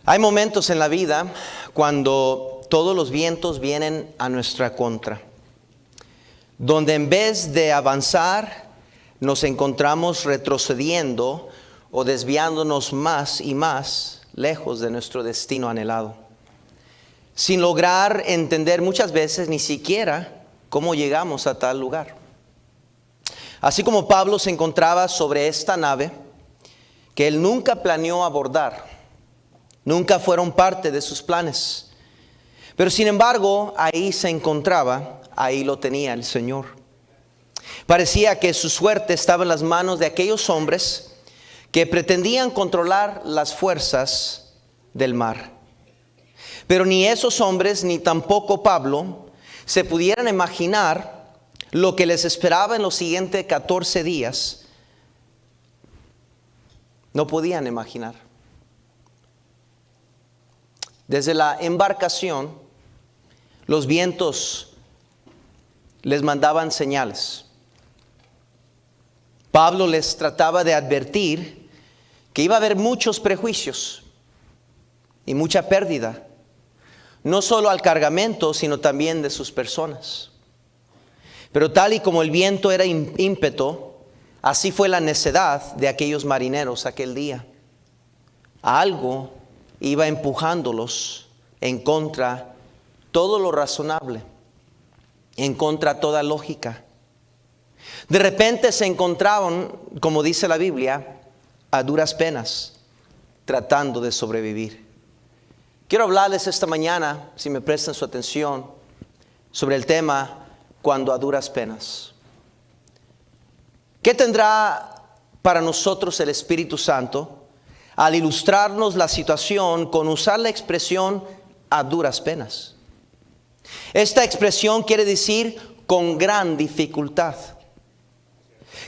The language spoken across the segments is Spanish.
Hay momentos en la vida cuando todos los vientos vienen a nuestra contra, donde en vez de avanzar nos encontramos retrocediendo o desviándonos más y más lejos de nuestro destino anhelado, sin lograr entender muchas veces ni siquiera cómo llegamos a tal lugar. Así como Pablo se encontraba sobre esta nave que él nunca planeó abordar, nunca fueron parte de sus planes, pero sin embargo ahí se encontraba, ahí lo tenía el Señor. Parecía que su suerte estaba en las manos de aquellos hombres que pretendían controlar las fuerzas del mar. Pero ni esos hombres ni tampoco Pablo se pudieran imaginar lo que les esperaba en los siguientes 14 días. No podían imaginar. Desde la embarcación, los vientos les mandaban señales. Pablo les trataba de advertir que iba a haber muchos prejuicios y mucha pérdida, no solo al cargamento, sino también de sus personas. Pero tal y como el viento era ímpeto, así fue la necedad de aquellos marineros aquel día. Algo iba empujándolos en contra todo lo razonable, en contra toda lógica. De repente se encontraban, como dice la Biblia, a duras penas, tratando de sobrevivir. Quiero hablarles esta mañana, si me prestan su atención, sobre el tema cuando a duras penas. ¿Qué tendrá para nosotros el Espíritu Santo al ilustrarnos la situación con usar la expresión a duras penas? Esta expresión quiere decir con gran dificultad.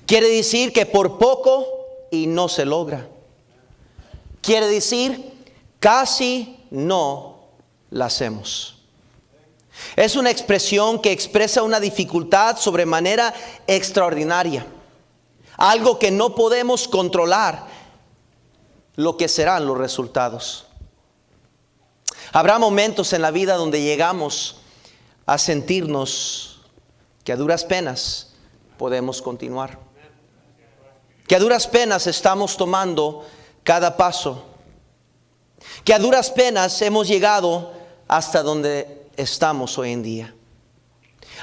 Quiere decir que por poco y no se logra. Quiere decir casi no la hacemos. Es una expresión que expresa una dificultad sobremanera extraordinaria. Algo que no podemos controlar, lo que serán los resultados. Habrá momentos en la vida donde llegamos a sentirnos que a duras penas podemos continuar. Que a duras penas estamos tomando cada paso. Que a duras penas hemos llegado hasta donde estamos hoy en día.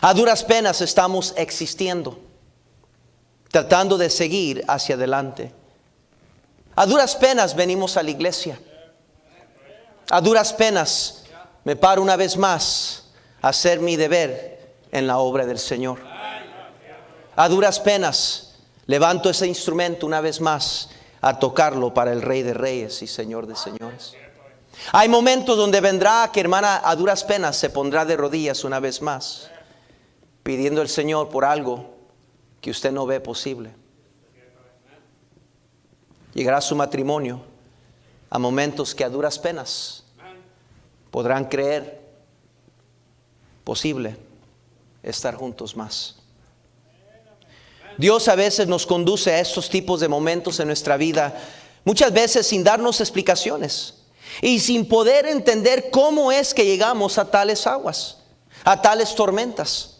A duras penas estamos existiendo, tratando de seguir hacia adelante. A duras penas venimos a la iglesia. A duras penas me paro una vez más a hacer mi deber en la obra del Señor. A duras penas levanto ese instrumento una vez más a tocarlo para el Rey de Reyes y Señor de Señores. Hay momentos donde vendrá que hermana a duras penas se pondrá de rodillas una vez más, pidiendo al Señor por algo que usted no ve posible. Llegará su matrimonio a momentos que a duras penas podrán creer posible estar juntos más. Dios a veces nos conduce a estos tipos de momentos en nuestra vida, muchas veces sin darnos explicaciones y sin poder entender cómo es que llegamos a tales aguas, a tales tormentas.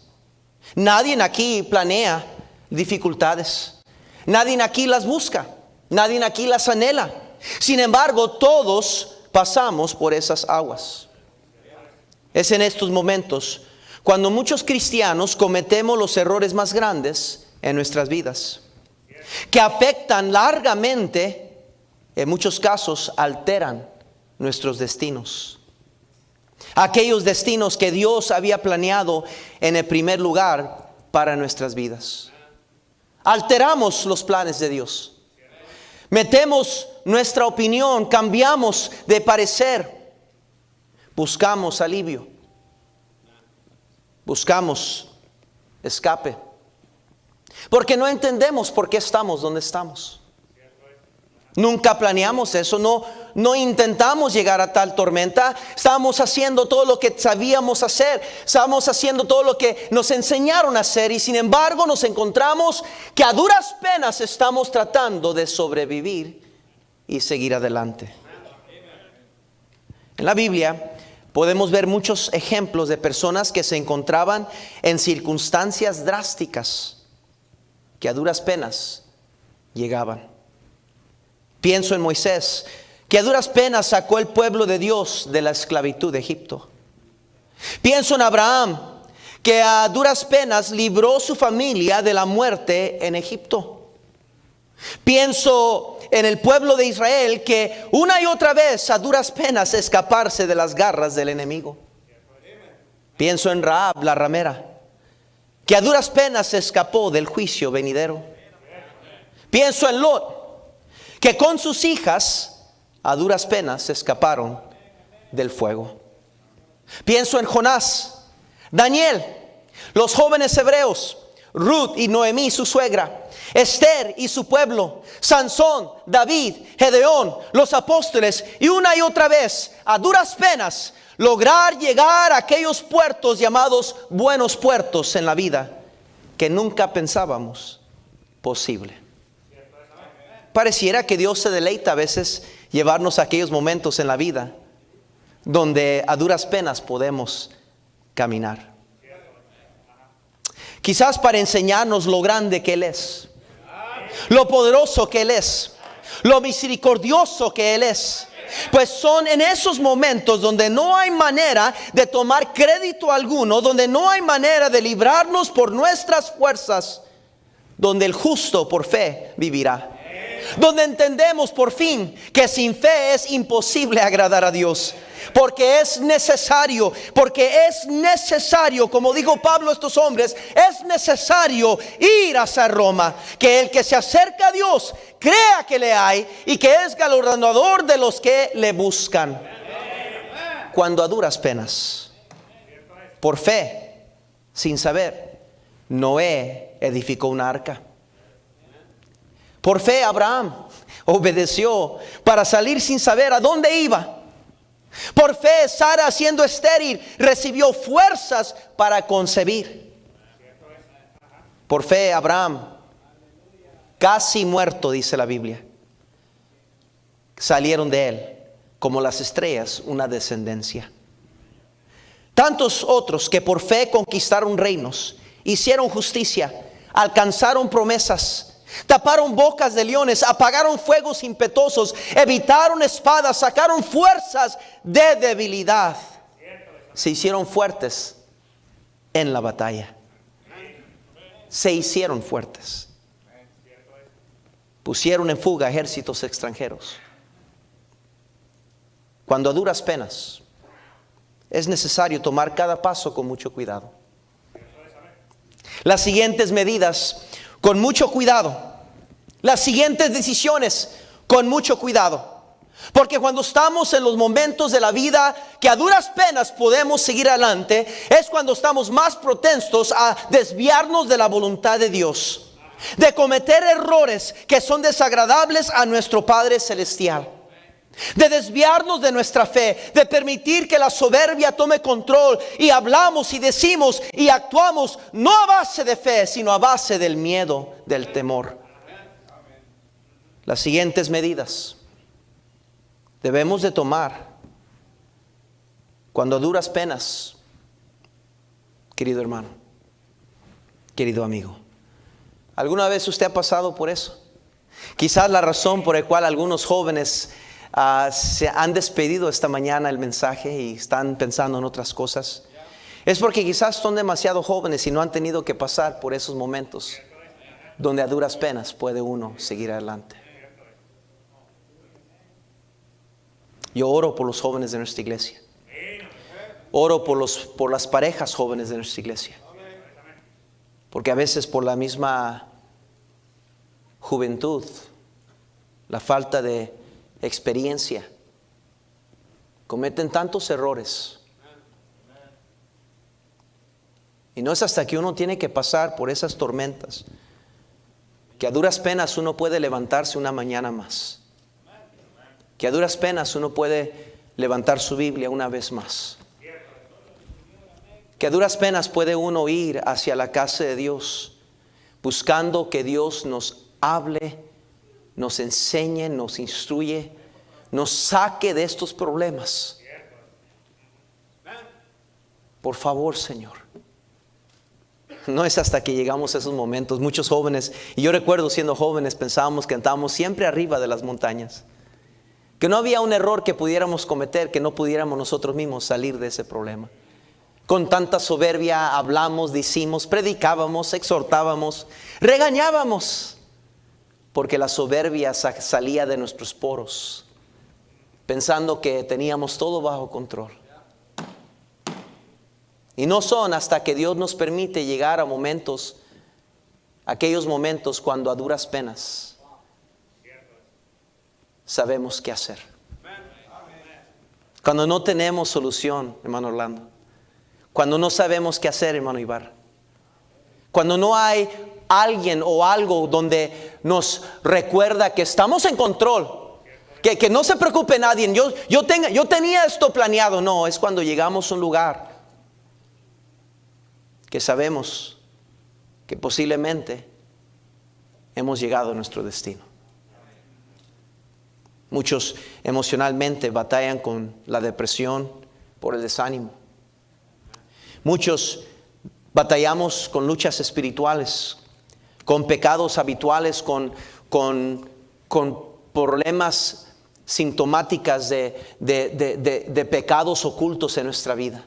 Nadie aquí planea dificultades, nadie aquí las busca, nadie aquí las anhela. Sin embargo, todos pasamos por esas aguas. Es en estos momentos cuando muchos cristianos cometemos los errores más grandes en nuestras vidas, que afectan largamente, en muchos casos alteran nuestros destinos. Aquellos destinos que Dios había planeado en el primer lugar para nuestras vidas. Alteramos los planes de Dios. Metemos nuestra opinión, cambiamos de parecer, buscamos alivio, buscamos escape, porque no entendemos por qué estamos donde estamos. Nunca planeamos eso, no intentamos llegar a tal tormenta. Estábamos haciendo todo lo que sabíamos hacer, estábamos haciendo todo lo que nos enseñaron a hacer, y sin embargo nos encontramos que a duras penas estamos tratando de sobrevivir y seguir adelante. En la Biblia podemos ver muchos ejemplos de personas que se encontraban en circunstancias drásticas que a duras penas llegaban. Pienso en Moisés, que a duras penas sacó el pueblo de Dios de la esclavitud de Egipto. Pienso en Abraham, que a duras penas libró su familia de la muerte en Egipto. Pienso en el pueblo de Israel, que una y otra vez a duras penas escaparse de las garras del enemigo. Pienso en Rahab, la ramera, que a duras penas se escapó del juicio venidero. Pienso en Lot, que con sus hijas a duras penas se escaparon del fuego. Pienso en Jonás, Daniel, los jóvenes hebreos, Ruth y Noemí su suegra, Esther y su pueblo, Sansón, David, Gedeón, los apóstoles, y una y otra vez a duras penas lograr llegar a aquellos puertos llamados buenos puertos en la vida que nunca pensábamos posible. Pareciera que Dios se deleita a veces llevarnos a aquellos momentos en la vida donde a duras penas podemos caminar. Quizás para enseñarnos lo grande que Él es, lo poderoso que Él es, lo misericordioso que Él es. Pues son en esos momentos donde no hay manera de tomar crédito alguno, donde no hay manera de librarnos por nuestras fuerzas, donde el justo por fe vivirá. Donde entendemos por fin que sin fe es imposible agradar a Dios. Porque es necesario, como dijo Pablo a estos hombres, es necesario ir hacia Roma. Que el que se acerca a Dios crea que le hay y que es galardonador de los que le buscan. Cuando a duras penas, por fe, sin saber, Noé edificó una arca. Por fe Abraham obedeció para salir sin saber a dónde iba. Por fe Sara, siendo estéril, recibió fuerzas para concebir. Por fe Abraham, casi muerto, dice la Biblia, salieron de él como las estrellas una descendencia. Tantos otros que por fe conquistaron reinos, hicieron justicia, alcanzaron promesas, taparon bocas de leones, apagaron fuegos impetuosos, evitaron espadas, sacaron fuerzas de debilidad. Se hicieron fuertes en la batalla. Se hicieron fuertes. Pusieron en fuga ejércitos extranjeros. Cuando a duras penas es necesario tomar cada paso con mucho cuidado. Las siguientes medidas con mucho cuidado. Las siguientes decisiones con mucho cuidado. Porque cuando estamos en los momentos de la vida que a duras penas podemos seguir adelante, es cuando estamos más propensos a desviarnos de la voluntad de Dios, de cometer errores que son desagradables a nuestro Padre Celestial, de desviarnos de nuestra fe, de permitir que la soberbia tome control y hablamos y decimos y actuamos no a base de fe, sino a base del miedo, del temor. Las siguientes medidas debemos de tomar cuando a duras penas, querido hermano, querido amigo. ¿Alguna vez usted ha pasado por eso? Quizás la razón por la cual algunos jóvenes se han despedido esta mañana el mensaje y están pensando en otras cosas, es porque quizás son demasiado jóvenes y no han tenido que pasar por esos momentos donde a duras penas puede uno seguir adelante. Yo oro por los jóvenes de nuestra iglesia. Oro por las parejas jóvenes de nuestra iglesia. Porque a veces por la misma juventud, la falta de experiencia, cometen tantos errores. Y no es hasta que uno tiene que pasar por esas tormentas que a duras penas uno puede levantarse una mañana más. Que a duras penas uno puede levantar su Biblia una vez más. Que a duras penas puede uno ir hacia la casa de Dios, buscando que Dios nos hable, nos enseñe, nos instruye, nos saque de estos problemas Por favor, Señor. No es hasta que llegamos a esos momentos. Muchos jóvenes, y yo recuerdo siendo jóvenes, pensábamos que estábamos siempre arriba de las montañas, que no había un error que pudiéramos cometer, que no pudiéramos nosotros mismos salir de ese problema. Con tanta soberbia hablamos, decimos, predicábamos, exhortábamos, regañábamos, porque la soberbia salía de nuestros poros, pensando que teníamos todo bajo control. Y no son hasta que Dios nos permite llegar a momentos, aquellos momentos cuando a duras penas sabemos qué hacer. Cuando no tenemos solución, hermano Orlando. Cuando no sabemos qué hacer, hermano Ibarra. Cuando no hay alguien o algo donde nos recuerda que estamos en control. Que no se preocupe nadie. Yo tenía esto planeado. No, es cuando llegamos a un lugar que sabemos que posiblemente hemos llegado a nuestro destino. Muchos emocionalmente batallan con la depresión por el desánimo. Muchos batallamos con luchas espirituales, con pecados habituales, con problemas sintomáticas de pecados ocultos en nuestra vida.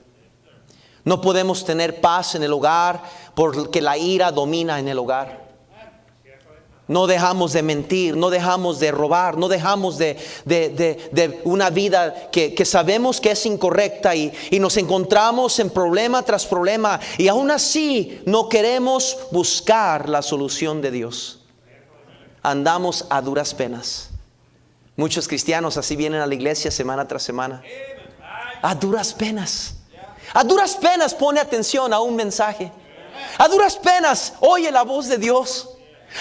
No podemos tener paz en el hogar porque la ira domina en el hogar. No dejamos de mentir, no dejamos de robar, no dejamos de una vida que sabemos que es incorrecta y nos encontramos en problema tras problema y aún así no queremos buscar la solución de Dios. Andamos a duras penas. Muchos cristianos así vienen a la iglesia semana tras semana. A duras penas. A duras penas pone atención a un mensaje. A duras penas oye la voz de Dios.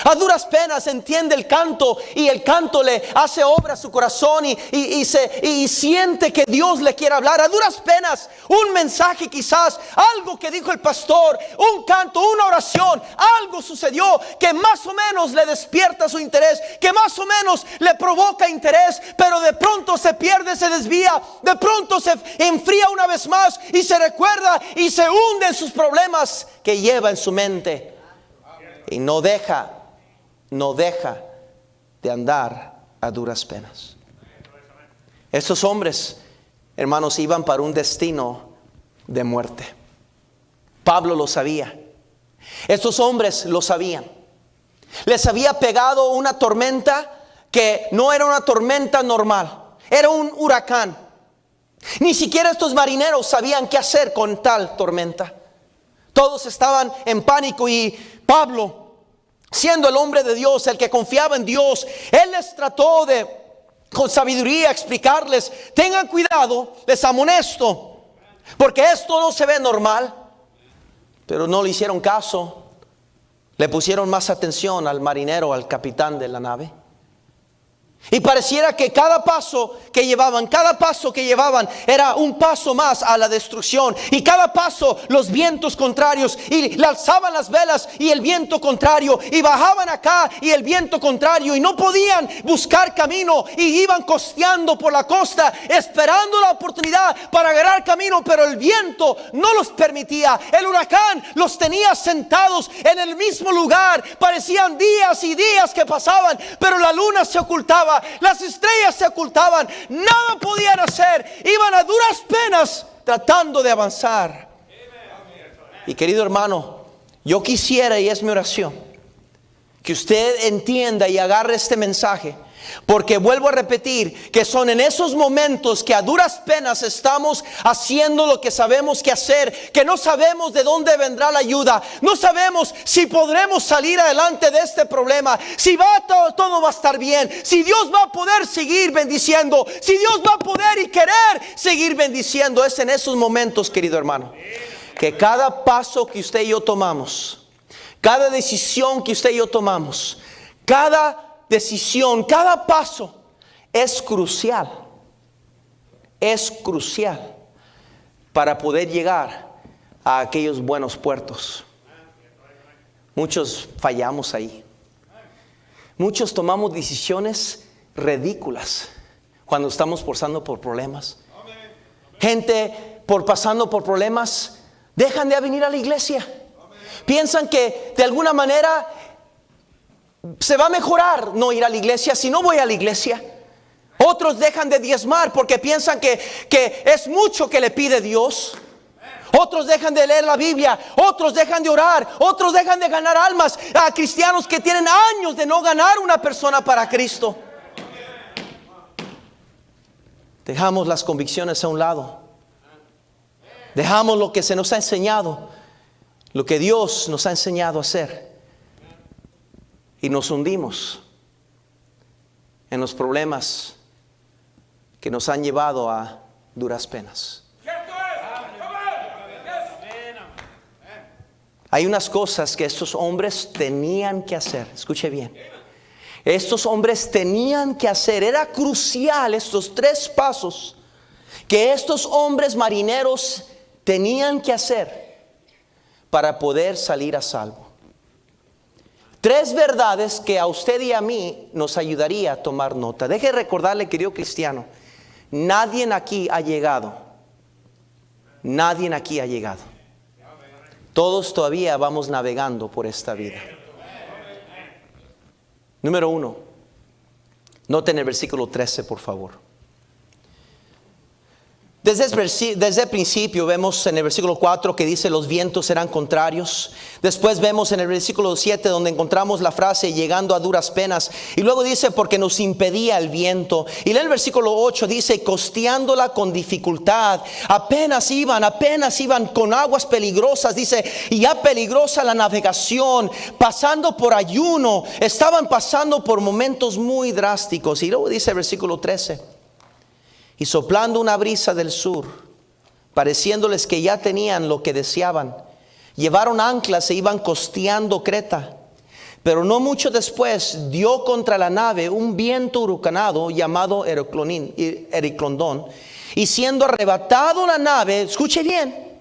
A duras penas entiende el canto y el canto le hace obra a su corazón y siente que Dios le quiere hablar. A duras penas un mensaje, quizás algo que dijo el pastor, un canto, una oración, algo sucedió que más o menos le despierta su interés, que más o menos le provoca interés, pero de pronto se pierde, se desvía, de pronto se enfría una vez más y se recuerda y se hunde en sus problemas que lleva en su mente y no deja de andar a duras penas. Estos hombres, hermanos, iban para un destino de muerte. Pablo lo sabía. Estos hombres lo sabían. Les había pegado una tormenta que no era una tormenta normal, era un huracán. Ni siquiera estos marineros sabían qué hacer con tal tormenta. Todos estaban en pánico y Pablo, siendo el hombre de Dios, el que confiaba en Dios, él les trató de, con sabiduría, explicarles: tengan cuidado, les amonesto, porque esto no se ve normal. Pero no le hicieron caso. Le pusieron más atención al marinero, al capitán de la nave. Y pareciera que cada paso que llevaban era un paso más a la destrucción. Y cada paso los vientos contrarios, y le alzaban las velas y el viento contrario, y bajaban acá y el viento contrario, y no podían buscar camino, y iban costeando por la costa esperando la oportunidad para agarrar camino, pero el viento no los permitía. El huracán los tenía sentados en el mismo lugar. Parecían días y días que pasaban, pero la luna se ocultaba, las estrellas se ocultaban, nada podían hacer. Iban a duras penas tratando de avanzar. Y querido hermano, yo quisiera, y es mi oración, que usted entienda y agarre este mensaje, porque vuelvo a repetir que son en esos momentos que a duras penas estamos haciendo lo que sabemos que hacer, que no sabemos de dónde vendrá la ayuda, no sabemos si podremos salir adelante de este problema, si todo va a estar bien, si Dios va a poder seguir bendiciendo, si Dios va a poder y querer seguir bendiciendo. Es en esos momentos, querido hermano, que cada paso que usted y yo tomamos, cada decisión que usted y yo tomamos, cada decisión, cada paso es crucial. Es crucial para poder llegar a aquellos buenos puertos. Muchos fallamos ahí. Muchos tomamos decisiones ridículas cuando estamos pasando por problemas. Gente, por pasando por problemas, Dejan de venir a la iglesia. Piensan que de alguna manera se va a mejorar no ir a la iglesia si no voy a la iglesia. Otros dejan de diezmar porque piensan que es mucho que le pide Dios. Otros dejan de leer la Biblia. Otros dejan de orar. Otros dejan de ganar almas. A cristianos que tienen años de no ganar una persona para Cristo. Dejamos las convicciones a un lado. Dejamos lo que se nos ha enseñado, lo que Dios nos ha enseñado a hacer. Y nos hundimos en los problemas que nos han llevado a duras penas. Hay unas cosas que estos hombres tenían que hacer. Escuche bien. Estos hombres tenían que hacer. Era crucial estos 3 pasos que estos hombres marineros tenían que hacer para poder salir a salvo. 3 verdades que a usted y a mí nos ayudaría a tomar nota. Deje recordarle, querido cristiano, nadie aquí ha llegado. Nadie aquí ha llegado. Todos todavía vamos navegando por esta vida. Número 1. Noten el versículo 13, por favor. Desde el principio vemos en el versículo 4 que dice los vientos serán contrarios. Después vemos en el versículo 7 donde encontramos la frase llegando a duras penas. Y luego dice porque nos impedía el viento. Y en el versículo 8 dice costeándola con dificultad. Apenas iban con aguas peligrosas. Dice y ya peligrosa la navegación. Pasando por ayuno. Estaban pasando por momentos muy drásticos. Y luego dice el versículo 13. Y soplando una brisa del sur, pareciéndoles que ya tenían lo que deseaban, llevaron anclas e iban costeando Creta. Pero no mucho después dio contra la nave un viento huracanado llamado Ericlondón. Y siendo arrebatado la nave, escuche bien,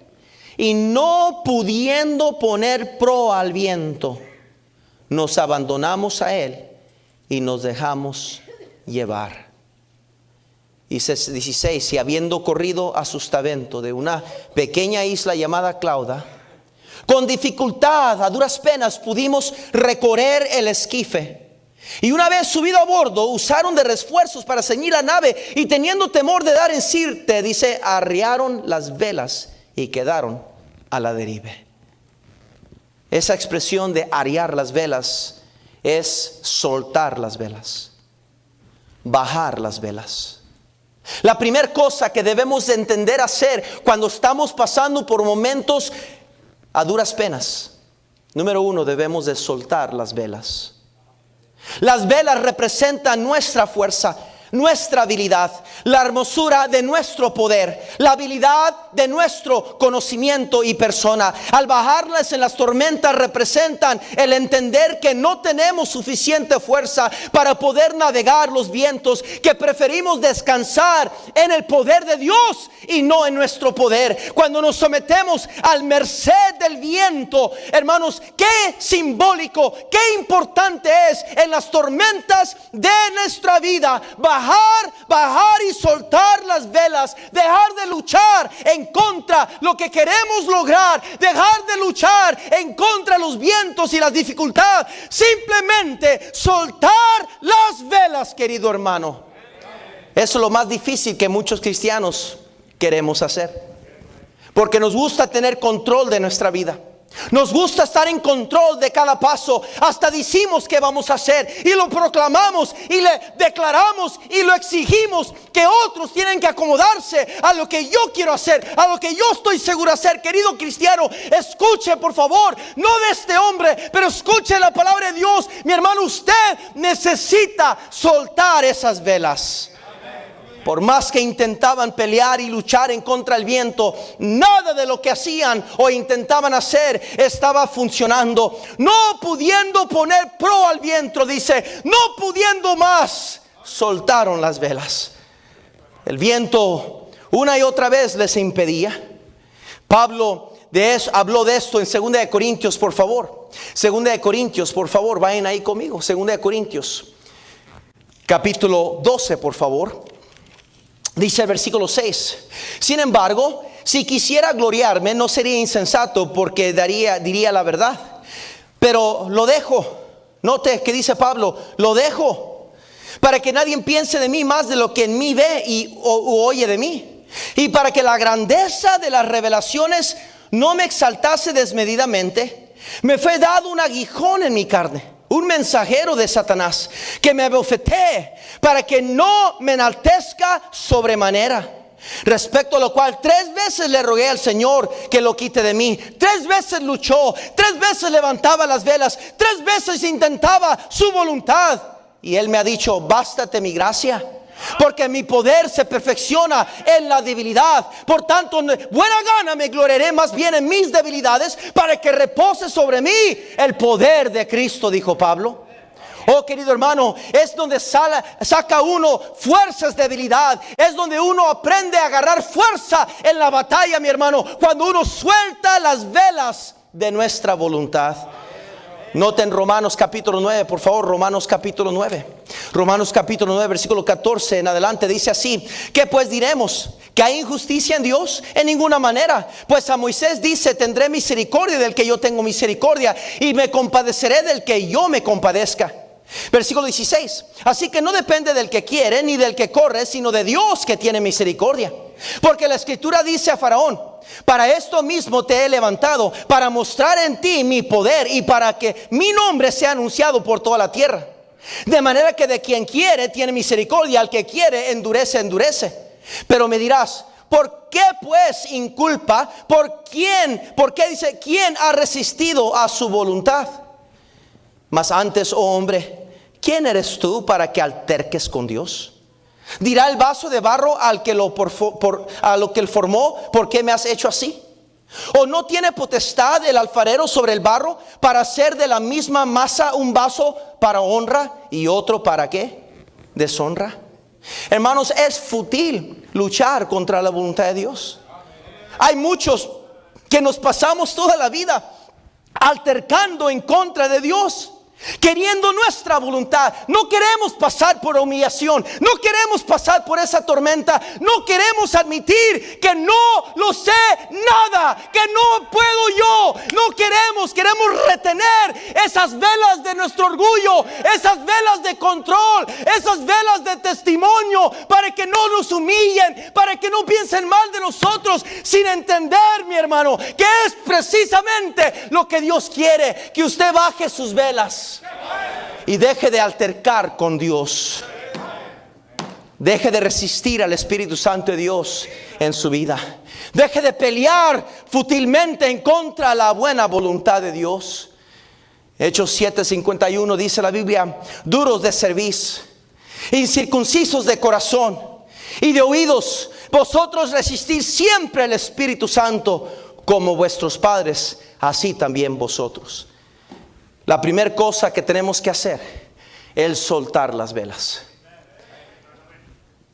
y no pudiendo poner proa al viento, nos abandonamos a él y nos dejamos llevar. Dice 16, y habiendo corrido a sustavento de una pequeña isla llamada Clauda, con dificultad, a duras penas, pudimos recorrer el esquife. Y una vez subido a bordo, usaron de refuerzos para ceñir la nave, y teniendo temor de dar en Sirte, dice, arriaron las velas y quedaron a la deriva. Esa expresión de arriar las velas es soltar las velas, bajar las velas. La primera cosa que debemos de entender hacer cuando estamos pasando por momentos a duras penas, número 1, debemos de soltar las velas. Las velas representan nuestra fuerza, nuestra habilidad, la hermosura de nuestro poder, la habilidad de nuestro conocimiento y persona. Al bajarlas en las tormentas representan el entender que no tenemos suficiente fuerza para poder navegar los vientos, que preferimos descansar en el poder de Dios y no en nuestro poder. Cuando nos sometemos al merced del viento, hermanos, qué simbólico, qué importante es en las tormentas de nuestra vida bajar y soltar las velas, dejar de luchar en contra lo que queremos lograr, dejar de luchar en contra los vientos y las dificultades, simplemente soltar las velas, querido hermano. Eso es lo más difícil que muchos cristianos queremos hacer, porque nos gusta tener control de nuestra vida. Nos gusta estar en control de cada paso. Hasta decimos que vamos a hacer y lo proclamamos y le declaramos y lo exigimos, que otros tienen que acomodarse a lo que yo quiero hacer, a lo que yo estoy seguro de hacer. Querido cristiano, escuche por favor, no de este hombre, pero escuche la palabra de Dios. Mi hermano, usted necesita soltar esas velas. Por más que intentaban pelear y luchar en contra del viento, nada de lo que hacían o intentaban hacer estaba funcionando. No pudiendo poner proa al viento, dice, no pudiendo más, soltaron las velas. El viento una y otra vez les impedía. Pablo habló de esto en 2 Corintios, por favor. 2 Corintios, por favor, vayan ahí conmigo. 2 Corintios, capítulo 12, por favor. Dice el versículo 6: sin embargo, si quisiera gloriarme, no sería insensato, porque diría la verdad. Pero lo dejo. Note que dice Pablo, lo dejo, para que nadie piense de mí más de lo que en mí ve o oye de mí. Y para que la grandeza de las revelaciones no me exaltase desmedidamente, me fue dado un aguijón en mi carne, un mensajero de Satanás, que me abofetee, para que no me enaltezca sobremanera. Respecto a lo cual 3 veces le rogué al Señor que lo quite de mí. 3 veces luchó, 3 veces levantaba las velas, 3 veces intentaba su voluntad. Y Él me ha dicho, bástate mi gracia, porque mi poder se perfecciona en la debilidad. Por tanto, buena gana me gloriaré más bien en mis debilidades, para que repose sobre mí el poder de Cristo, dijo Pablo. Oh, querido hermano, es donde saca uno fuerzas de debilidad. Es donde uno aprende a agarrar fuerza en la batalla, mi hermano, cuando uno suelta las velas de nuestra voluntad. Noten Romanos capítulo 9, por favor, Romanos capítulo 9. Romanos capítulo 9, versículo 14 en adelante dice así: ¿qué pues diremos? ¿Que hay injusticia en Dios? En ninguna manera. Pues a Moisés dice, tendré misericordia del que yo tengo misericordia, y me compadeceré del que yo me compadezca. Versículo 16: así que no depende del que quiere ni del que corre, sino de Dios que tiene misericordia. Porque la escritura dice a Faraón: para esto mismo te he levantado, para mostrar en ti mi poder, y para que mi nombre sea anunciado por toda la tierra. De manera que de quien quiere tiene misericordia, al que quiere endurece. Pero me dirás, ¿por qué pues inculpa? ¿Por qué dice, quién ha resistido a su voluntad? Mas antes, oh hombre, ¿quién eres tú para que alterques con Dios? Dirá el vaso de barro a lo que él formó, ¿por qué me has hecho así? ¿O no tiene potestad el alfarero sobre el barro para hacer de la misma masa un vaso para honra y otro para qué? Deshonra. Hermanos, es fútil luchar contra la voluntad de Dios. Hay muchos que nos pasamos toda la vida altercando en contra de Dios, queriendo nuestra voluntad. No queremos pasar por humillación, no queremos pasar por esa tormenta, no queremos admitir que no lo sé nada, que no puedo yo. No queremos retener esas velas de nuestro orgullo, esas velas de control, esas velas de testimonio, para que no nos humillen, para que no piensen mal de nosotros, sin entender, mi hermano, que es precisamente lo que Dios quiere, que usted baje sus velas y deje de altercar con Dios. Deje de resistir al Espíritu Santo de Dios en su vida. Deje de pelear fútilmente en contra de la buena voluntad de Dios. Hechos 7:51 dice la Biblia: duros de cerviz, incircuncisos de corazón y de oídos, vosotros resistís siempre al Espíritu Santo, como vuestros padres, así también vosotros. La primera cosa que tenemos que hacer es soltar las velas.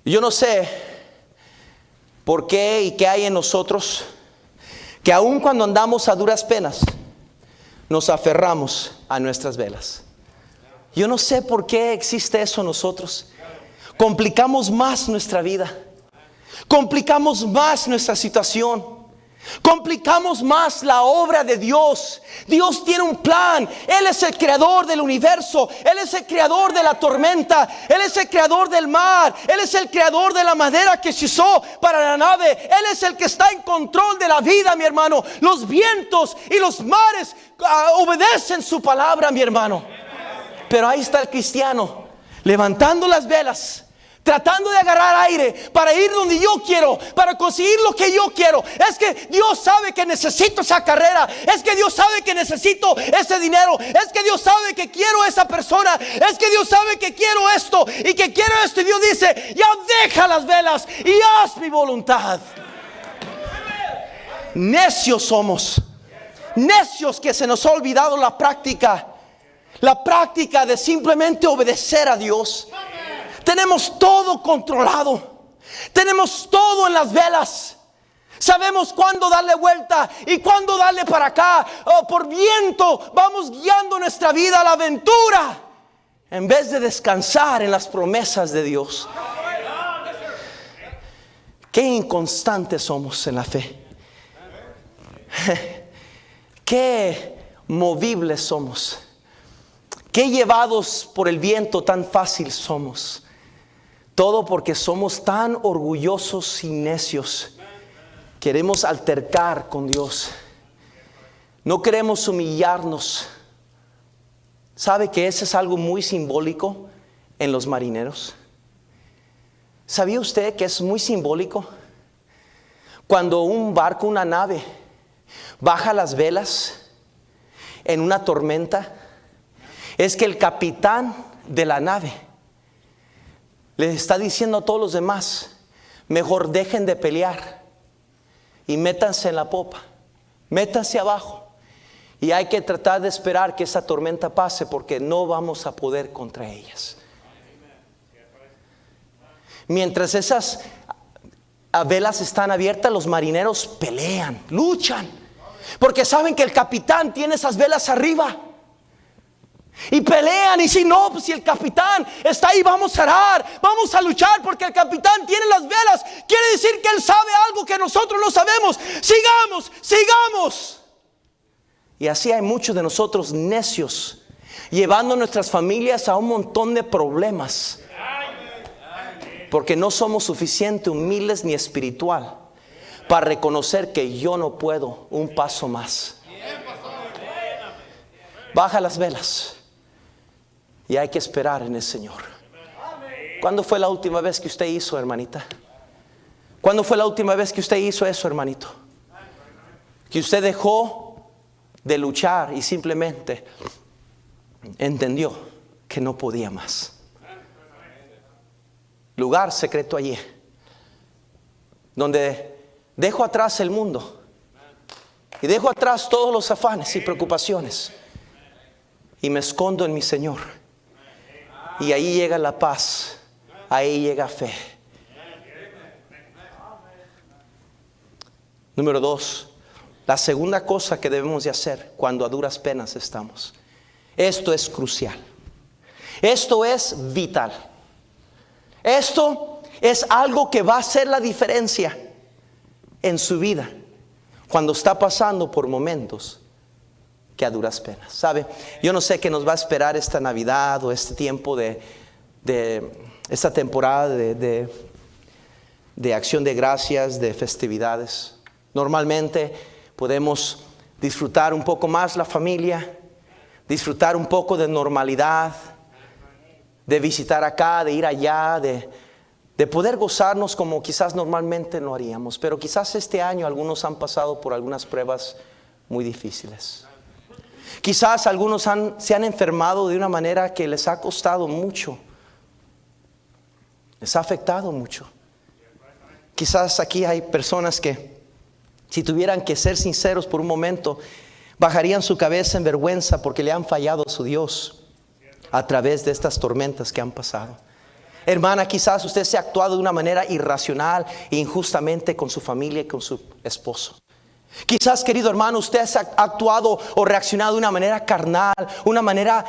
Yo no sé por qué y qué hay en nosotros, que aun cuando andamos a duras penas, nos aferramos a nuestras velas. Yo no sé por qué existe eso en nosotros. Complicamos más nuestra vida, complicamos más nuestra situación, complicamos más la obra de Dios. Dios tiene un plan. Él es el creador del universo. Él es el creador de la tormenta. Él es el creador del mar. Él es el creador de la madera que se usó para la nave. Él es el que está en control de la vida, mi hermano. Los vientos y los mares obedecen su palabra, mi hermano. Pero ahí está el cristiano, levantando las velas, tratando de agarrar aire para ir donde yo quiero, para conseguir lo que yo quiero. Es que Dios sabe que necesito esa carrera. Es que Dios sabe que necesito ese dinero. Es que Dios sabe que quiero esa persona. Es que Dios sabe que quiero esto y que quiero esto. Y Dios dice: ya deja las velas y haz mi voluntad. Necios somos. Necios que se nos ha olvidado la práctica de simplemente obedecer a Dios. Tenemos todo controlado. Tenemos todo en las velas. Sabemos cuándo darle vuelta y cuándo darle para acá. Por viento vamos guiando nuestra vida a la aventura, en vez de descansar en las promesas de Dios. Qué inconstantes somos en la fe. qué movibles somos. Qué llevados por el viento tan fácil somos. Todo porque somos tan orgullosos y necios. Queremos altercar con Dios. No queremos humillarnos. ¿Sabe que ese es algo muy simbólico en los marineros? ¿Sabía usted que es muy simbólico? Cuando un barco, una nave, baja las velas en una tormenta, es que el capitán de la nave le está diciendo a todos los demás: mejor dejen de pelear y métanse en la popa, métanse abajo. Y hay que tratar de esperar que esa tormenta pase, porque no vamos a poder contra ellas. Mientras esas velas están abiertas, los marineros pelean, luchan, porque saben que el capitán tiene esas velas arriba. Y pelean, y si no, pues si el capitán está ahí, vamos a orar, vamos a luchar, porque el capitán tiene las velas. Quiere decir que él sabe algo que nosotros no sabemos. Sigamos, sigamos. Y así hay muchos de nosotros necios, llevando a nuestras familias a un montón de problemas, porque no somos suficientemente humildes ni espiritual para reconocer que yo no puedo un paso más. Baja las velas y hay que esperar en el Señor. ¿Cuándo fue la última vez que usted hizo, hermanita? ¿Cuándo fue la última vez que usted hizo eso, hermanito? Que usted dejó de luchar y simplemente entendió que no podía más. Lugar secreto allí, donde dejo atrás el mundo y dejo atrás todos los afanes y preocupaciones, y me escondo en mi Señor. Y ahí llega la paz, ahí llega fe. Número 2, la segunda cosa que debemos de hacer cuando a duras penas estamos. Esto es crucial. Esto es vital. Esto es algo que va a hacer la diferencia en su vida cuando está pasando por momentos que a duras penas. ¿Sabe? Yo no sé qué nos va a esperar esta Navidad o este tiempo de esta temporada de acción de gracias, de festividades. Normalmente podemos disfrutar un poco más la familia, disfrutar un poco de normalidad, de visitar acá, de ir allá, de poder gozarnos como quizás normalmente no haríamos. Pero quizás este año algunos han pasado por algunas pruebas muy difíciles. Quizás algunos se han enfermado de una manera que les ha costado mucho, les ha afectado mucho. Quizás aquí hay personas que, si tuvieran que ser sinceros por un momento, bajarían su cabeza en vergüenza porque le han fallado a su Dios a través de estas tormentas que han pasado. Hermana, quizás usted se ha actuado de una manera irracional e injustamente con su familia y con su esposo. Quizás, querido hermano, usted se ha actuado o reaccionado de una manera carnal, una manera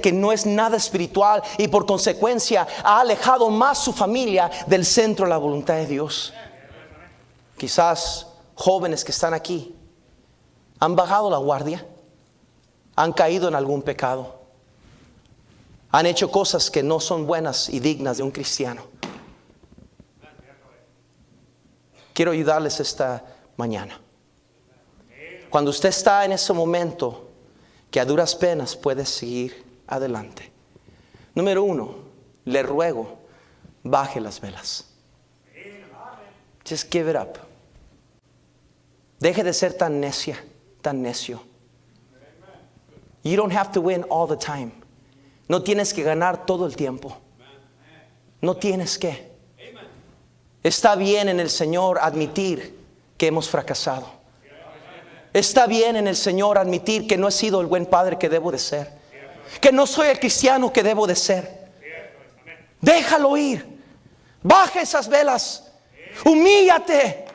que no es nada espiritual, y por consecuencia ha alejado más su familia del centro de la voluntad de Dios. Quizás jóvenes que están aquí han bajado la guardia, han caído en algún pecado, han hecho cosas que no son buenas y dignas de un cristiano. Quiero ayudarles esta mañana. Cuando usted está en ese momento que a duras penas puede seguir adelante, número 1, le ruego, baje las velas. Just give it up. Deje de ser tan necia, tan necio. You don't have to win all the time. No tienes que ganar todo el tiempo. No tienes que. Está bien en el Señor admitir que hemos fracasado. Está bien en el Señor admitir que no he sido el buen padre que debo de ser, que no soy el cristiano que debo de ser. Déjalo ir. Baja esas velas. Humíllate.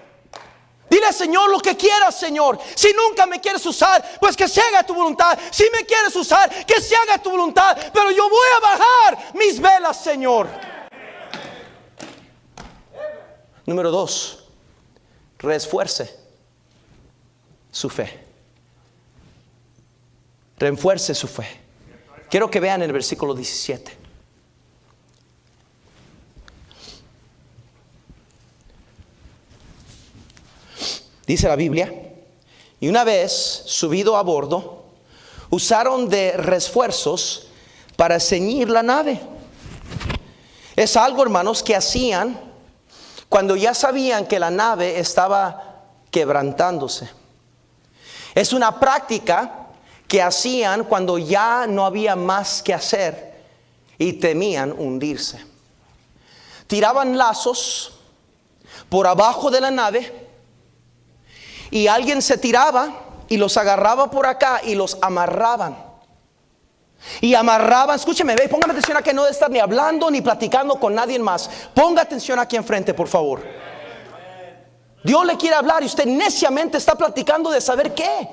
Dile, Señor, lo que quieras, Señor. Si nunca me quieres usar, pues que se haga tu voluntad. Si me quieres usar, que se haga tu voluntad. Pero yo voy a bajar mis velas, Señor. Número 2, reesfuerce su fe. Refuerce su fe. Quiero que vean el versículo 17. Dice la Biblia: y una vez subido a bordo, usaron de refuerzos para ceñir la nave. Es algo, hermanos, que hacían cuando ya sabían que la nave estaba quebrantándose. Es una práctica que hacían cuando ya no había más que hacer y temían hundirse. Tiraban lazos por abajo de la nave y alguien se tiraba y los agarraba por acá y los amarraban. Y amarraban, escúcheme, ve, póngame atención aquí, no de estar ni hablando ni platicando con nadie más. Ponga atención aquí enfrente, por favor. Dios le quiere hablar y usted neciamente está platicando de saber qué.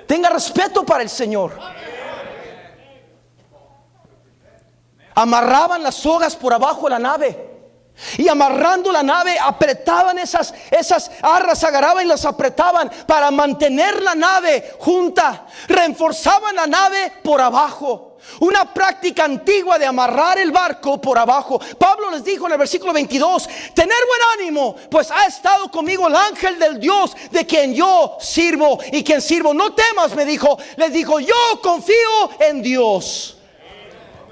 Tenga respeto para el Señor. Amarraban las sogas por abajo de la nave. Y amarrando la nave, apretaban esas arras, agarraban y las apretaban para mantener la nave junta. Reforzaban la nave por abajo. Una práctica antigua de amarrar el barco por abajo. Pablo les dijo en el versículo 22: tener buen ánimo, pues ha estado conmigo el ángel del Dios de quien yo sirvo y quien sirvo. No temas, me dijo. Les dijo: yo confío en Dios.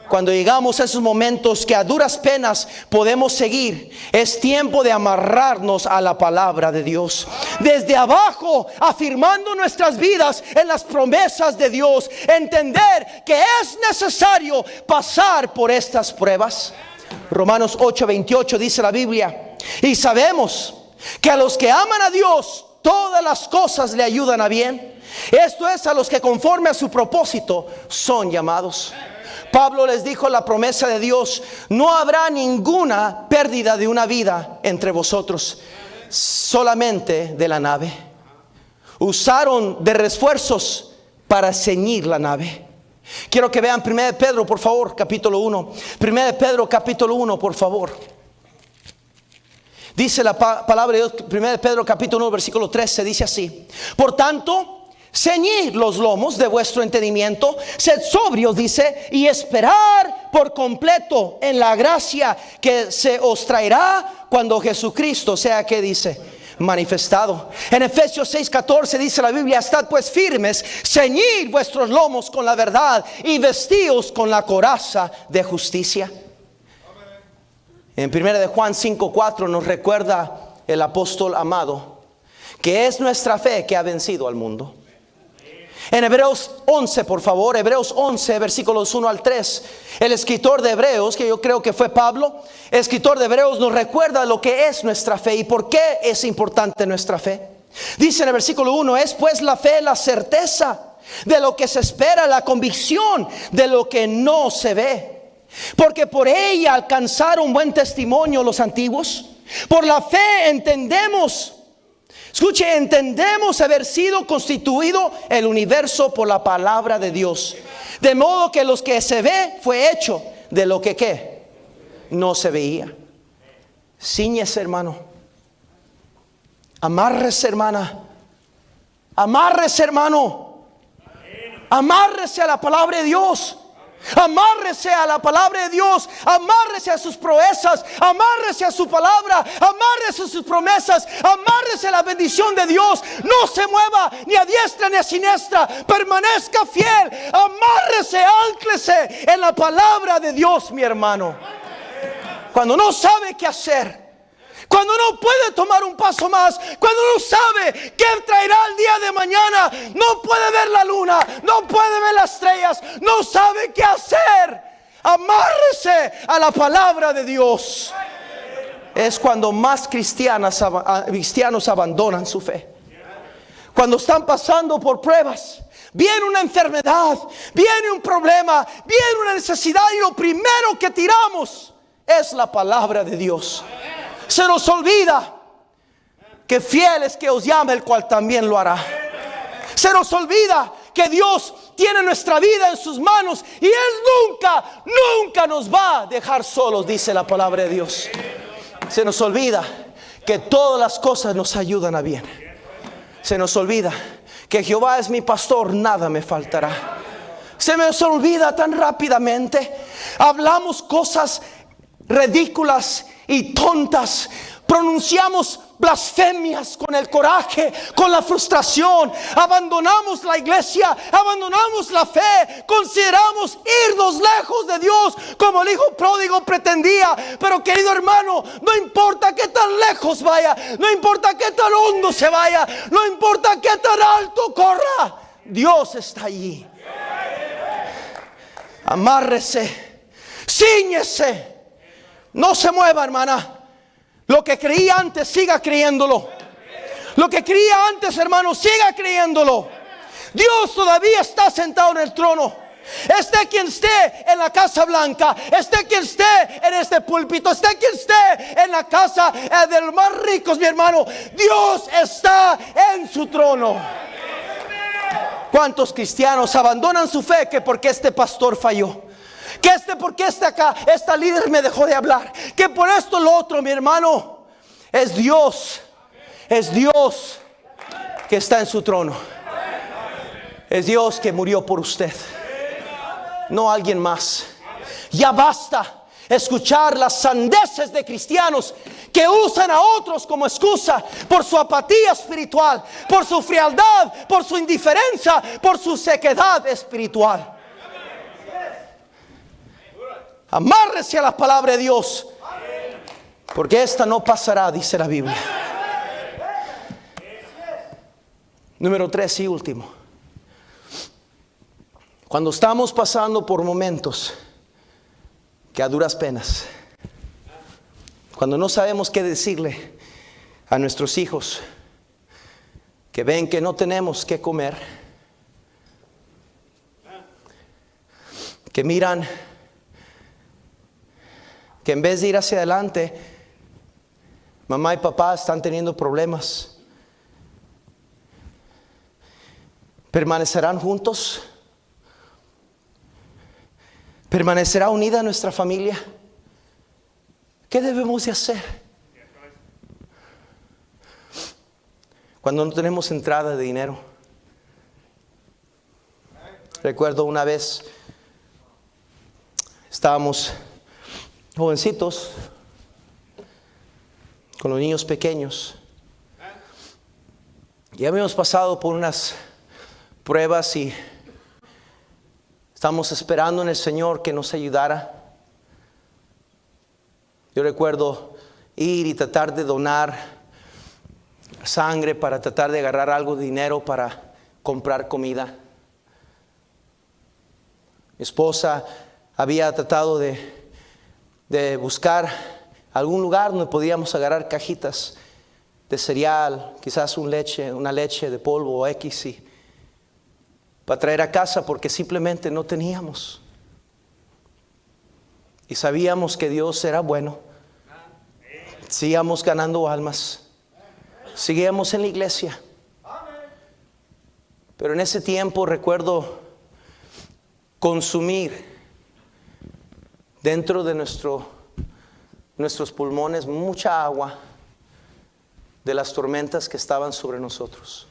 Cuando llegamos a esos momentos que a duras penas podemos seguir, es tiempo de amarrarnos a la palabra de Dios. Desde abajo, afirmando nuestras vidas en las promesas de Dios. Entender que es necesario pasar por estas pruebas. Romanos 8:28 dice la Biblia: y sabemos que a los que aman a Dios, todas las cosas le ayudan a bien. Esto es, a los que conforme a su propósito son llamados. Pablo les dijo la promesa de Dios: no habrá ninguna pérdida de una vida entre vosotros, solamente de la nave. Usaron de refuerzos para ceñir la nave. Quiero que vean 1 de Pedro, por favor, capítulo 1. 1 de Pedro, capítulo 1, por favor. Dice la palabra de Dios, 1 de Pedro, capítulo 1, versículo 13, dice así: por tanto, ceñid los lomos de vuestro entendimiento, sed sobrios, dice, y esperar por completo en la gracia que se os traerá cuando Jesucristo sea, ¿qué dice? Manifestado. En Efesios 6:14 dice la Biblia: estad pues firmes, ceñid vuestros lomos con la verdad y vestíos con la coraza de justicia. En 1 de Juan 5:4 nos recuerda el apóstol amado que es nuestra fe que ha vencido al mundo. En Hebreos 11, por favor, Hebreos 11, versículos 1 al 3. El escritor de Hebreos, que yo creo que fue Pablo, el escritor de Hebreos nos recuerda lo que es nuestra fe y por qué es importante nuestra fe. Dice en el versículo 1: es pues la fe la certeza de lo que se espera, la convicción de lo que no se ve. Porque por ella alcanzaron buen testimonio los antiguos. Por la fe entendemos, escuche, entendemos haber sido constituido el universo por la palabra de Dios. De modo que los que se ve fue hecho de lo que ¿qué? No se veía. Cíñese, hermano. Amárrese, hermana. Amárrese, hermano. Amárrese a la palabra de Dios. Amárrese a la palabra de Dios. Amárrese a sus proezas. Amárrese a su palabra. Amárrese a sus promesas. Amárrese a la bendición de Dios. No se mueva ni a diestra ni a siniestra. Permanezca fiel. Amárrese, ánclese en la palabra de Dios, mi hermano. Cuando no sabe qué hacer, cuando no puede tomar un paso más, cuando no sabe qué traerá el día de mañana, no puede ver la luna, no puede ver las estrellas, no sabe qué hacer, amárrese a la palabra de Dios. Es cuando más cristianos abandonan su fe. Cuando están pasando por pruebas, viene una enfermedad, viene un problema, viene una necesidad, y lo primero que tiramos es la palabra de Dios. Se nos olvida que fiel es que os llama, el cual también lo hará. Se nos olvida que Dios tiene nuestra vida en sus manos y Él nunca nos va a dejar solos, dice la palabra de Dios. Se nos olvida que todas las cosas nos ayudan a bien. Se nos olvida que Jehová es mi pastor, nada me faltará. Se nos olvida tan rápidamente. Hablamos cosas ridículas y tontas. Pronunciamos blasfemias con el coraje, con la frustración. Abandonamos la iglesia, abandonamos la fe. Consideramos irnos lejos de Dios como el hijo pródigo pretendía. Pero querido hermano, no importa qué tan lejos vaya, no importa qué tan hondo se vaya, no importa qué tan alto corra, Dios está allí. Amárrese, cíñese, no se mueva, hermana. Lo que creía antes, siga creyéndolo. Lo que creía antes, hermano, siga creyéndolo. Dios todavía está sentado en el trono. Esté quien esté en la Casa Blanca, esté quien esté en este púlpito, esté quien esté en la casa de los más ricos, mi hermano, Dios está en su trono. ¿Cuántos cristianos abandonan su fe que porque este pastor falló? Que porque esta líder me dejó de hablar, que por esto lo otro, mi hermano. Es Dios que está en su trono. Es Dios que murió por usted, no alguien más. Ya basta escuchar las sandeces de cristianos que usan a otros como excusa por su apatía espiritual, por su frialdad, por su indiferencia, por su sequedad espiritual. Amárrese a la palabra de Dios, porque esta no pasará, dice la Biblia. Número 3 y último. Cuando estamos pasando por momentos que a duras penas, cuando no sabemos qué decirle a nuestros hijos, que ven que no tenemos qué comer, que miran que en vez de ir hacia adelante, mamá y papá están teniendo problemas. ¿Permanecerán juntos? ¿Permanecerá unida nuestra familia? ¿Qué debemos de hacer? Cuando no tenemos entrada de dinero. Recuerdo una vez, estábamos jovencitos, con los niños pequeños, y habíamos pasado por unas pruebas y estamos esperando en el Señor que nos ayudara. Yo recuerdo ir y tratar de donar sangre para tratar de agarrar algo de dinero para comprar comida. Mi esposa había tratado de buscar algún lugar donde podíamos agarrar cajitas de cereal, quizás una leche de polvo o X, para traer a casa, porque simplemente no teníamos. Y sabíamos que Dios era bueno. Seguíamos ganando almas, seguíamos en la iglesia. Pero en ese tiempo recuerdo consumir dentro de nuestros pulmones mucha agua de las tormentas que estaban sobre nosotros.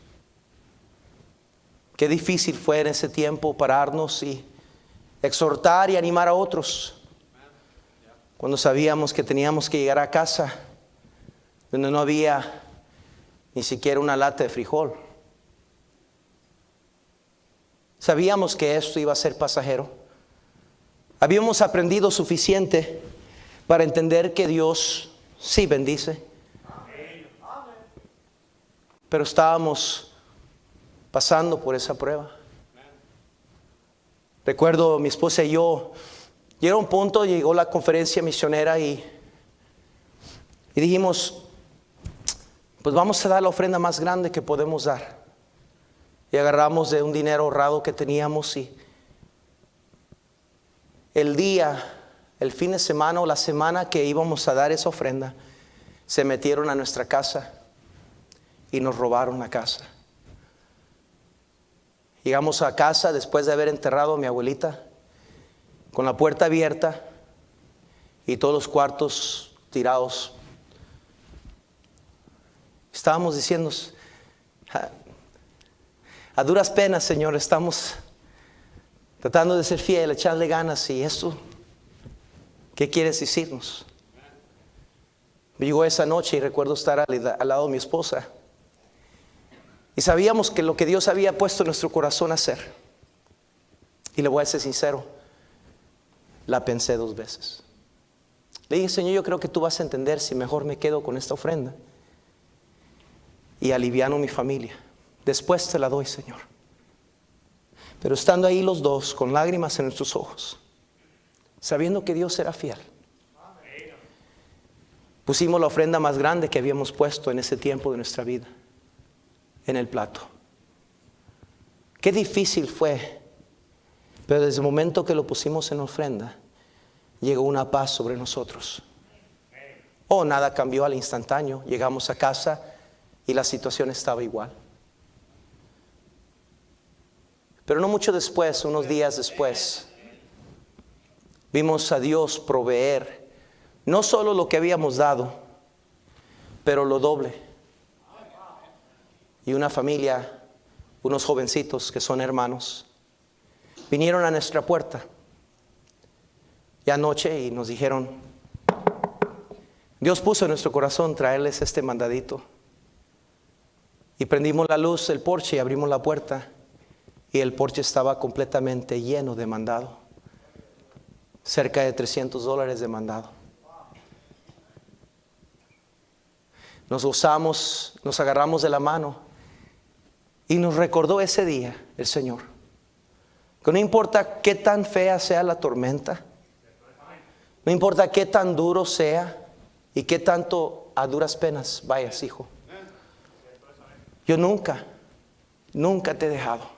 Qué difícil fue en ese tiempo pararnos y exhortar y animar a otros, cuando sabíamos que teníamos que llegar a casa donde no había ni siquiera una lata de frijol. Sabíamos que esto iba a ser pasajero. Habíamos aprendido suficiente para entender que Dios sí bendice. Pero estábamos pasando por esa prueba. Recuerdo mi esposa y yo, llegó un punto, llegó la conferencia misionera y dijimos, pues vamos a dar la ofrenda más grande que podemos dar. Y agarramos de un dinero ahorrado que teníamos y el fin de semana o la semana que íbamos a dar esa ofrenda, se metieron a nuestra casa y nos robaron la casa. Llegamos a casa después de haber enterrado a mi abuelita, con la puerta abierta y todos los cuartos tirados. Estábamos diciendo, A duras penas, Señor, estamos tratando de ser fiel, echarle ganas. Y esto, ¿qué quieres decirnos? Me llegó esa noche y recuerdo estar al lado de mi esposa. Y sabíamos que lo que Dios había puesto en nuestro corazón a hacer. Y le voy a ser sincero, la pensé 2 veces. Le dije, Señor, yo creo que tú vas a entender si mejor me quedo con esta ofrenda y aliviano mi familia. Después te la doy, Señor. Pero estando ahí los dos, con lágrimas en nuestros ojos, sabiendo que Dios era fiel, pusimos la ofrenda más grande que habíamos puesto en ese tiempo de nuestra vida en el plato. Qué difícil fue, pero desde el momento que lo pusimos en ofrenda, llegó una paz sobre nosotros. Oh, nada cambió al instantáneo. Llegamos a casa y la situación estaba igual. Pero no mucho después, unos días después, vimos a Dios proveer no solo lo que habíamos dado, pero lo doble. Y una familia, unos jovencitos que son hermanos, vinieron a nuestra puerta y anoche y nos dijeron, Dios puso en nuestro corazón traerles este mandadito. Y prendimos la luz del porche y abrimos la puerta. Y el porche estaba completamente lleno de mandado. Cerca de $300 de mandado. Nos gozamos, nos agarramos de la mano. Y nos recordó ese día el Señor. Que no importa qué tan fea sea la tormenta. No importa qué tan duro sea. Y qué tanto a duras penas vayas, hijo. Yo nunca te he dejado.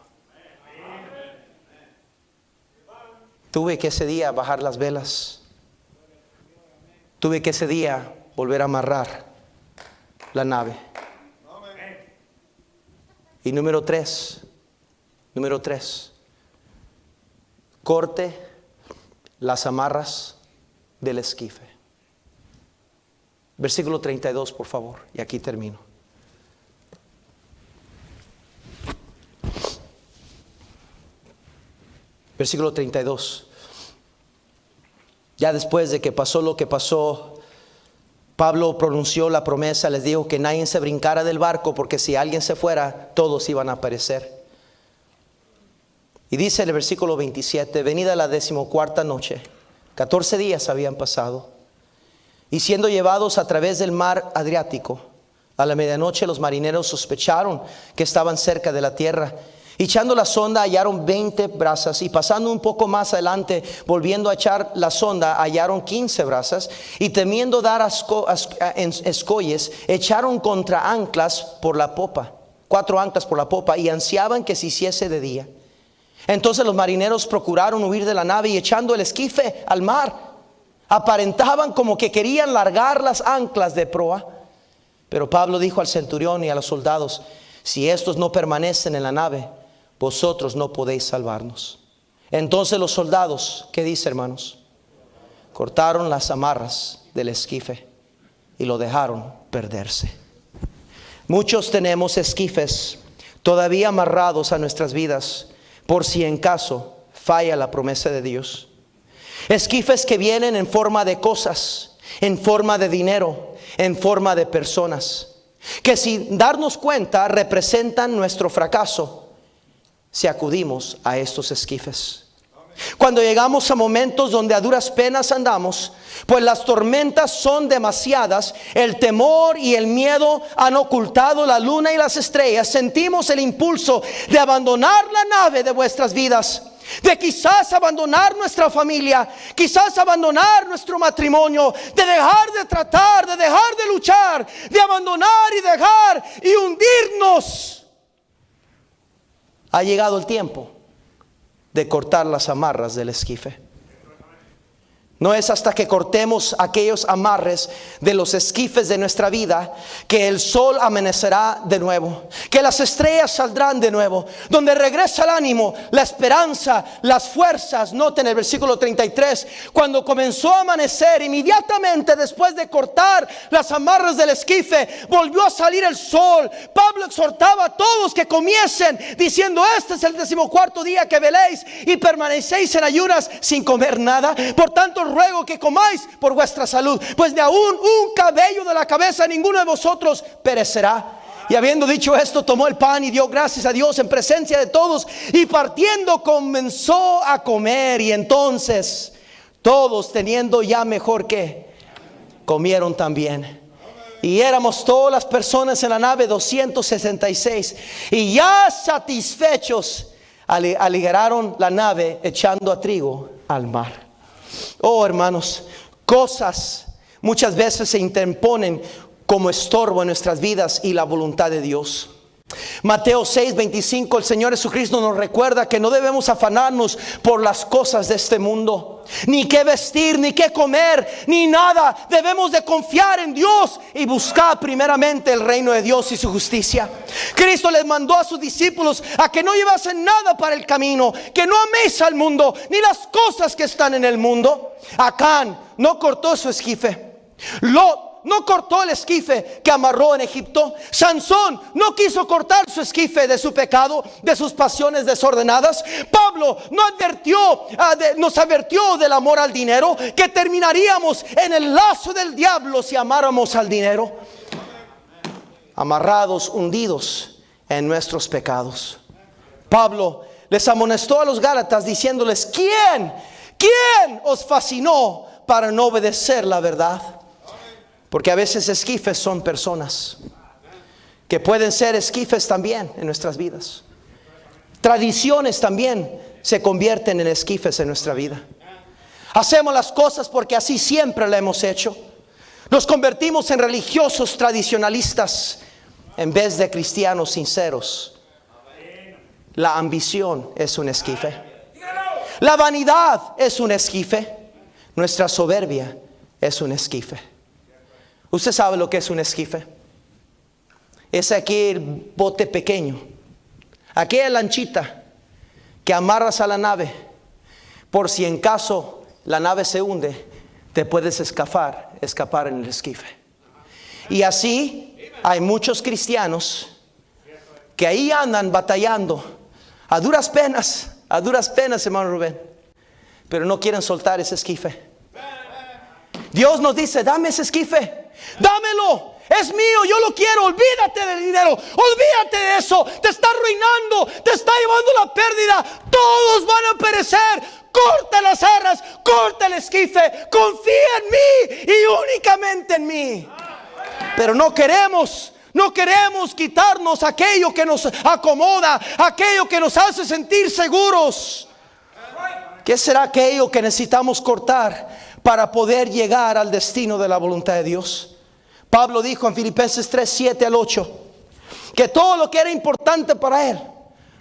Tuve que ese día bajar las velas. Tuve que ese día volver a amarrar la nave. Y número 3, corte las amarras del esquife. Versículo 32, por favor, y aquí termino. Versículo 32. Ya después de que pasó lo que pasó, Pablo pronunció la promesa, les dijo que nadie se brincara del barco, porque si alguien se fuera, todos iban a perecer. Y dice en el versículo 27, venida la 14ª noche, 14 días habían pasado, y siendo llevados a través del mar Adriático, a la medianoche los marineros sospecharon que estaban cerca de la tierra. Echando la sonda hallaron 20 brazas, y pasando un poco más adelante, volviendo a echar la sonda, hallaron 15 brazas, y temiendo dar escolles, echaron contra anclas por la popa, 4 anclas por la popa, y ansiaban que se hiciese de día. Entonces los marineros procuraron huir de la nave, y echando el esquife al mar, aparentaban como que querían largar las anclas de proa. Pero Pablo dijo al centurión y a los soldados, si estos no permanecen en la nave, vosotros no podéis salvarnos. Entonces los soldados, ¿qué dice, hermanos? Cortaron las amarras del esquife y lo dejaron perderse. Muchos tenemos esquifes todavía amarrados a nuestras vidas, por si en caso falla la promesa de Dios. Esquifes que vienen en forma de cosas, en forma de dinero, en forma de personas, que sin darnos cuenta representan nuestro fracaso si acudimos a estos esquifes. Cuando llegamos a momentos donde a duras penas andamos, pues las tormentas son demasiadas, el temor y el miedo han ocultado la luna y las estrellas, sentimos el impulso de abandonar la nave de vuestras vidas, de quizás abandonar nuestra familia, quizás abandonar nuestro matrimonio, de dejar de tratar, de dejar de luchar, de abandonar y dejar y hundirnos. Ha llegado el tiempo de cortar las amarras del esquife. No es hasta que cortemos aquellos amarres de los esquifes de nuestra vida que el sol amanecerá de nuevo, que las estrellas saldrán de nuevo, donde regresa el ánimo, la esperanza, las fuerzas. Noten el versículo 33, cuando comenzó a amanecer, inmediatamente después de cortar las amarras del esquife, volvió a salir el sol. Pablo exhortaba a todos que comiesen, diciendo: este es el 14º día que veléis y permanecéis en ayunas sin comer nada. Por tanto, ruego que comáis por vuestra salud, pues ni aún un cabello de la cabeza ninguno de vosotros perecerá. Y habiendo dicho esto, tomó el pan y dio gracias a Dios en presencia de todos, y partiendo comenzó a comer. Y entonces todos, teniendo ya mejor que, comieron también. Y éramos todas las personas en la nave 266, y ya satisfechos aligeraron la nave, echando a trigo al mar. Oh, hermanos, cosas muchas veces se interponen como estorbo en nuestras vidas y la voluntad de Dios. Mateo 6:25, el Señor Jesucristo nos recuerda que no debemos afanarnos por las cosas de este mundo, ni qué vestir, ni qué comer, ni nada. Debemos de confiar en Dios y buscar primeramente el reino de Dios y su justicia. Cristo les mandó a sus discípulos a que no llevasen nada para el camino, que no améis al mundo, ni las cosas que están en el mundo. Acán no cortó su esquife. Lot no cortó el esquife que amarró en Egipto. Sansón no quiso cortar su esquife de su pecado, de sus pasiones desordenadas. Pablo nos advirtió del amor al dinero, que terminaríamos en el lazo del diablo si amáramos al dinero, amarrados, hundidos en nuestros pecados. Pablo les amonestó a los Gálatas diciéndoles: ¿Quién os fascinó para no obedecer la verdad? Porque a veces esquifes son personas, que pueden ser esquifes también en nuestras vidas. Tradiciones también se convierten en esquifes en nuestra vida. Hacemos las cosas porque así siempre lo hemos hecho. Nos convertimos en religiosos tradicionalistas en vez de cristianos sinceros. La ambición es un esquife. La vanidad es un esquife. Nuestra soberbia es un esquife. ¿Usted sabe lo que es un esquife? Es aquel bote pequeño, aquella lanchita que amarras a la nave, por si en caso la nave se hunde, te puedes escapar en el esquife. Y así hay muchos cristianos que ahí andan batallando a duras penas, hermano Rubén, pero no quieren soltar ese esquife. Dios nos dice: dame ese esquife, dámelo, es mío, yo lo quiero. Olvídate del dinero, olvídate de eso, te está arruinando, te está llevando la pérdida. Todos van a perecer. Corta las arras, corta el esquife, confía en mí y únicamente en mí. Pero no queremos quitarnos aquello que nos acomoda, aquello que nos hace sentir seguros. ¿Qué será aquello que necesitamos cortar para poder llegar al destino de la voluntad de Dios? Pablo dijo en Filipenses 3:7-8 que todo lo que era importante para él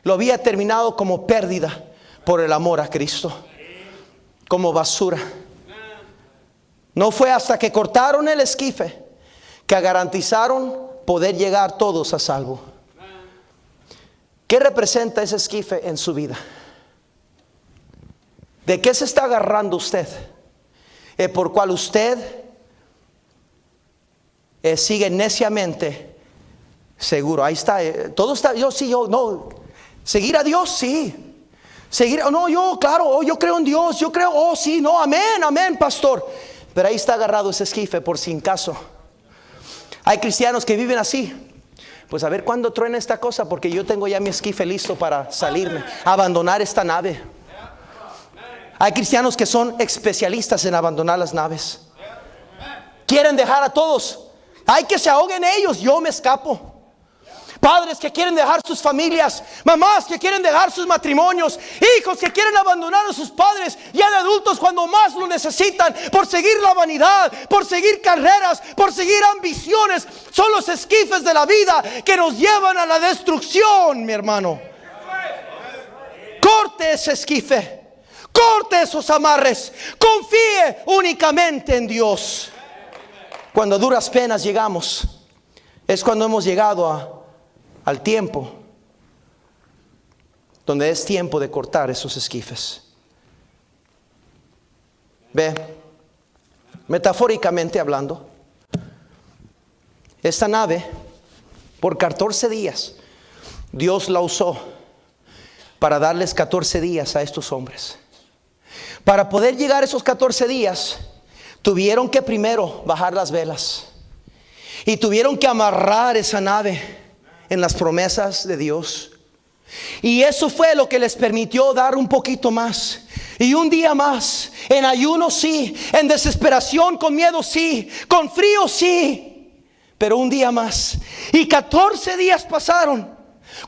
lo había terminado como pérdida por el amor a Cristo, como basura. No fue hasta que cortaron el esquife que garantizaron poder llegar todos a salvo. ¿Qué representa ese esquife en su vida? ¿De qué se está agarrando usted? Por cual usted sigue neciamente seguro. Ahí está, todo está, no. Seguir a Dios, sí. Seguir, claro, yo creo en Dios, yo creo, sí, no, amén, pastor. Pero ahí está agarrado ese esquife por si en caso. Hay cristianos que viven así. Pues a ver cuándo truena esta cosa, porque yo tengo ya mi esquife listo para salirme, abandonar esta nave. Hay cristianos que son especialistas en abandonar las naves. Quieren dejar a todos. Hay que se ahoguen ellos, yo me escapo. Padres que quieren dejar sus familias, mamás que quieren dejar sus matrimonios, hijos que quieren abandonar a sus padres ya de adultos cuando más lo necesitan, por seguir la vanidad, por seguir carreras, por seguir ambiciones. Son los esquifes de la vida que nos llevan a la destrucción, mi hermano. Corte ese esquife. Corte esos amarres. Confíe únicamente en Dios. Cuando a duras penas llegamos, es cuando hemos llegado al tiempo donde es tiempo de cortar esos esquifes. Ve, metafóricamente hablando, esta nave por 14 días Dios la usó para darles 14 días a estos hombres. Para poder llegar a esos 14 días, tuvieron que primero bajar las velas y tuvieron que amarrar esa nave en las promesas de Dios. Y eso fue lo que les permitió dar un poquito más. Y un día más, en ayuno sí, en desesperación, con miedo sí, con frío sí, pero un día más. Y 14 días pasaron,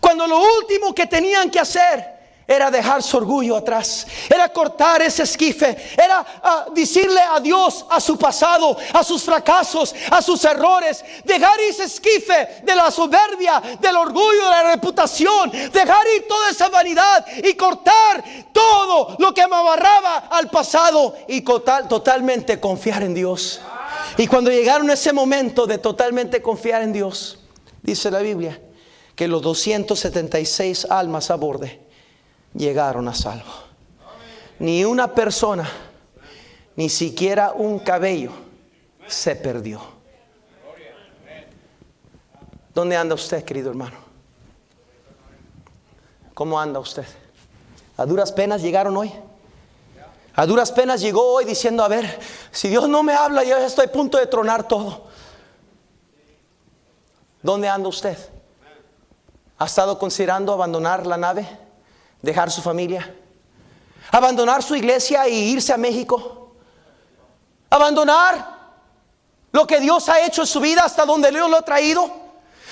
cuando lo último que tenían que hacer era dejar su orgullo atrás, era cortar ese esquife, era decirle adiós a su pasado, a sus fracasos, a sus errores, dejar ese esquife de la soberbia, del orgullo, de la reputación, dejar ir toda esa vanidad y cortar todo lo que me amarraba al pasado y totalmente confiar en Dios. Y cuando llegaron a ese momento de totalmente confiar en Dios, dice la Biblia que los 276 almas a bordo llegaron a salvo. Ni una persona, ni siquiera un cabello se perdió. ¿Dónde anda usted, querido hermano? ¿Cómo anda usted? ¿A duras penas llegaron hoy? A duras penas llegó hoy diciendo, a ver, si Dios no me habla, yo ya estoy a punto de tronar todo. ¿Dónde anda usted? ¿Ha estado considerando abandonar la nave? ¿Dejar su familia? ¿Abandonar su iglesia e irse a México? ¿Abandonar lo que Dios ha hecho en su vida hasta donde Dios lo ha traído?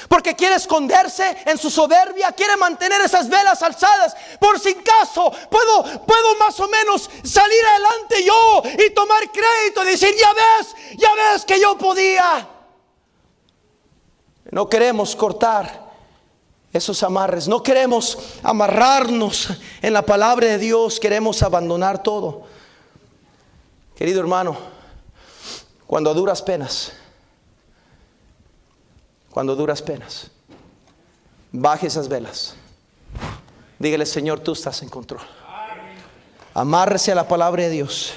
Porque quiere esconderse en su soberbia, quiere mantener esas velas alzadas por si acaso puedo más o menos salir adelante yo y tomar crédito y decir, ya ves que yo podía. No queremos cortar esos amarres, no queremos amarrarnos en la palabra de Dios, queremos abandonar todo. Querido hermano, cuando a duras penas, baje esas velas, dígale, Señor, tú estás en control. Amárrese a la palabra de Dios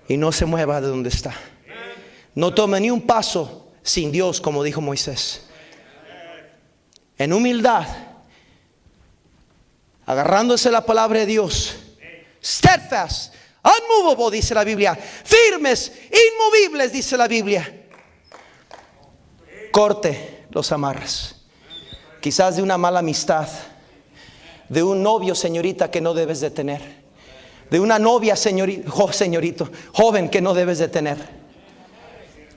y no se mueva de donde está. No tome ni un paso sin Dios, como dijo Moisés. En humildad, agarrándose la palabra de Dios, steadfast, unmovable, dice la Biblia, firmes, inmovibles, dice la Biblia. Corte los amarres, quizás de una mala amistad, de un novio, señorita, que no debes de tener, de una novia, señorito, joven, que no debes de tener,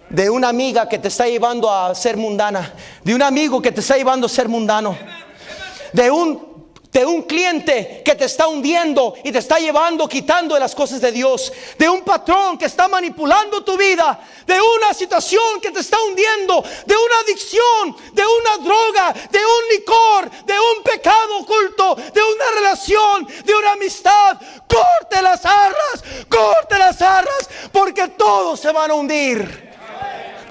de una amiga que te está llevando a ser mundana, de un amigo que te está llevando a ser mundano, de un cliente que te está hundiendo y te está llevando, quitando de las cosas de Dios, de un patrón que está manipulando tu vida, de una situación que te está hundiendo, de una adicción, de una droga, de un licor, de un pecado oculto, de una relación, de una amistad. Corte las arras, porque todos se van a hundir.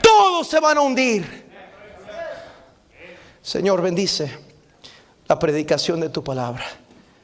Todos se van a hundir. Señor, bendice la predicación de tu palabra.